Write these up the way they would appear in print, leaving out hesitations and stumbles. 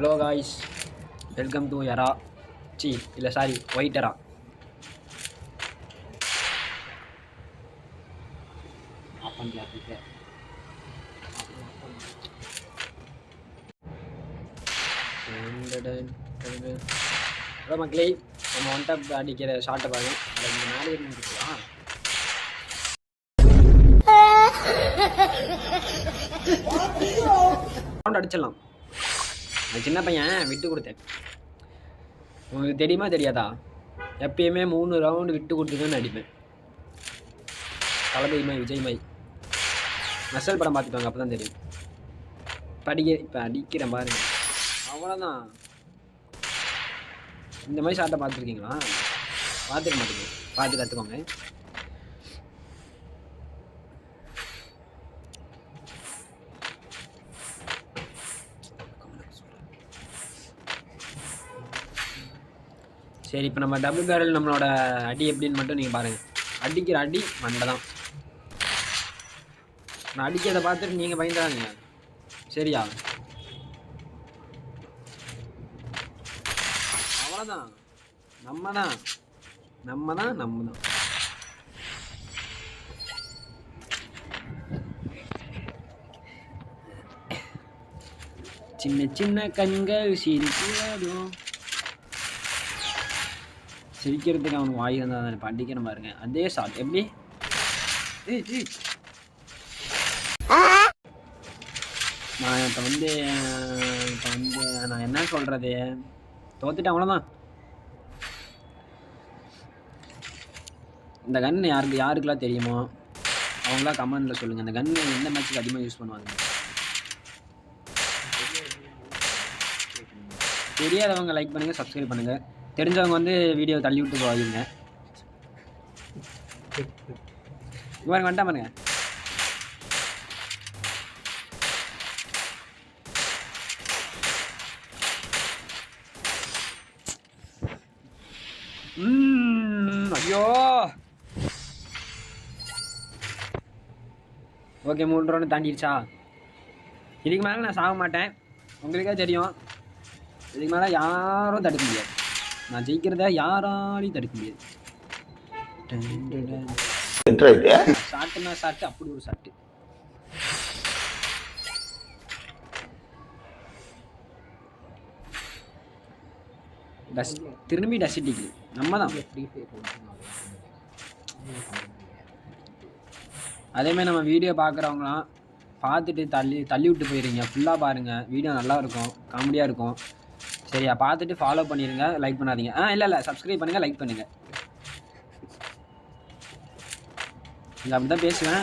Hello guys, welcome to Era. இல்லை sorry, white எரா. Hello மக்களே, நம்ம ஒன் டாப் அடிக்கிற ஷார்ட்டை பாருங்க. அதுக்கு மேலே இருந்துக்கலாம். ரவுண்ட் அடிச்சிடலாம். நான் சின்ன பையன் விட்டு கொடுத்தேன். உங்களுக்கு தெரியுமா தெரியாதா? எப்பயுமே 3 ரவுண்டு விட்டு கொடுத்துதான் அடிப்பேன். தளபதி மை விஜய் மை மசல் படம் பார்த்துட்டு அப்போ தான் தெரியும். இப்போ அடிக்கிறேன் பாருங்க, அவ்வளோதான். இந்த மாதிரி ஷார்ட்டை பார்த்துருக்கீங்களா? பார்த்துக்க மாட்டேங்க, பார்த்து கற்றுக்கோங்க. சரி, இப்போ நம்ம டபுள் பேரல் நம்மளோட அடி எப்படின்னு மட்டும் நீங்கள் பாருங்கள். அடிக்கிற அடி மண்டை தான். நான் அடிக்கிறத பார்த்துட்டு நீங்கள் பயந்துடாதீங்க, சரியா? அவ்வளோதான். நம்ம தான் சின்ன சின்ன கண்கள் சிரிக்கிறதும். சிரிக்கிறதுக்கு அவனுக்கு வாய் இருந்தால் தான் படிக்கிற பாருங்க. அதே ஷாட் எப்படி நான் இப்போ வந்து நான் என்ன சொல்கிறது, தோத்துட்டேன், அவ்வளோதான். இந்த கன் யாருக்கெல்லாம் தெரியுமோ அவங்களாம் கமெண்டில் சொல்லுங்கள். இந்த கன் எந்த மேட்ச்சுக்கு அதிகமாக யூஸ் பண்ணுவாங்க? தெரியாதவங்க லைக் பண்ணுங்கள், சப்ஸ்கிரைப் பண்ணுங்கள். தெரிஞ்சவங்க வந்து வீடியோ தள்ளி விட்டு போவீங்க. இவங்க வந்துட்டா பாருங்க. ஐயோ, ஓகே, 3 ரவுண்டு தாண்டிடுச்சா? இதுக்கு மேலே நான் சாக மாட்டேன், உங்களுக்கே தெரியும். இதுக்கு மேலே யாரும் தடுக்க முடியாது. நான் ஜெயிக்கிறத யாராலையும் தடுக்க முடியாது. ஷாட்டுனா ஷாட்டு, அப்படி ஒரு ஷாட்டு. திரும்பி டஸ்டிக்கு நம்ம தான். அதேமாதிரி நம்ம வீடியோ பார்க்குறவங்களாம் பார்த்துட்டு தள்ளி விட்டு போயிருங்க. ஃபுல்லாக பாருங்கள், வீடியோ நல்லா இருக்கும், காமெடியாக இருக்கும். சரியா? பார்த்துட்டு ஃபாலோ பண்ணிடுங்க, லைக் பண்ணாதீங்க. இல்லை சப்ஸ்கிரைப் பண்ணுங்கள், லைக் பண்ணுங்கள். இல்லை அப்படி தான் பேசுவேன்.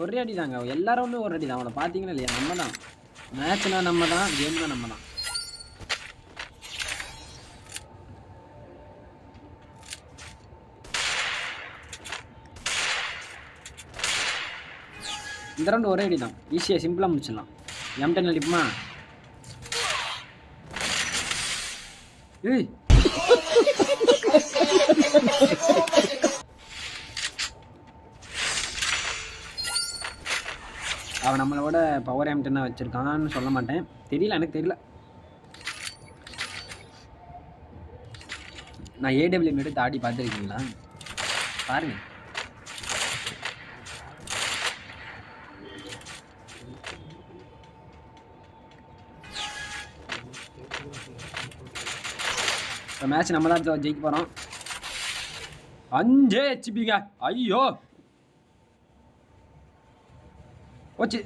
ஒரே அடி தாங்க, எல்லாரும் ஒன்று ஒரு அடி தான். அவனை பார்த்தீங்கன்னா இல்லையா? நம்ம தான் மேட்ச்னா, நம்ம தான் கேம்னா, நம்ம தான். இந்த ரவுண்டு ஒரே அடி தான், ஈஸியாக சிம்பிளாக முடிச்சிடலாம். M10 அடிப்புமா? ஏய், அவன் நம்மளோட பவர் M10 வச்சுருக்கான்னு சொல்ல மாட்டேன், தெரியல, எனக்கு தெரியல. நான் AWM எடுத்து ஆடி பார்த்துருக்கீங்களா? பாருங்க. இப்போ மேட்ச் நம்ம தான் ஜெயிக்க போகிறோம். 5 HP. ஐயோ போச்சு.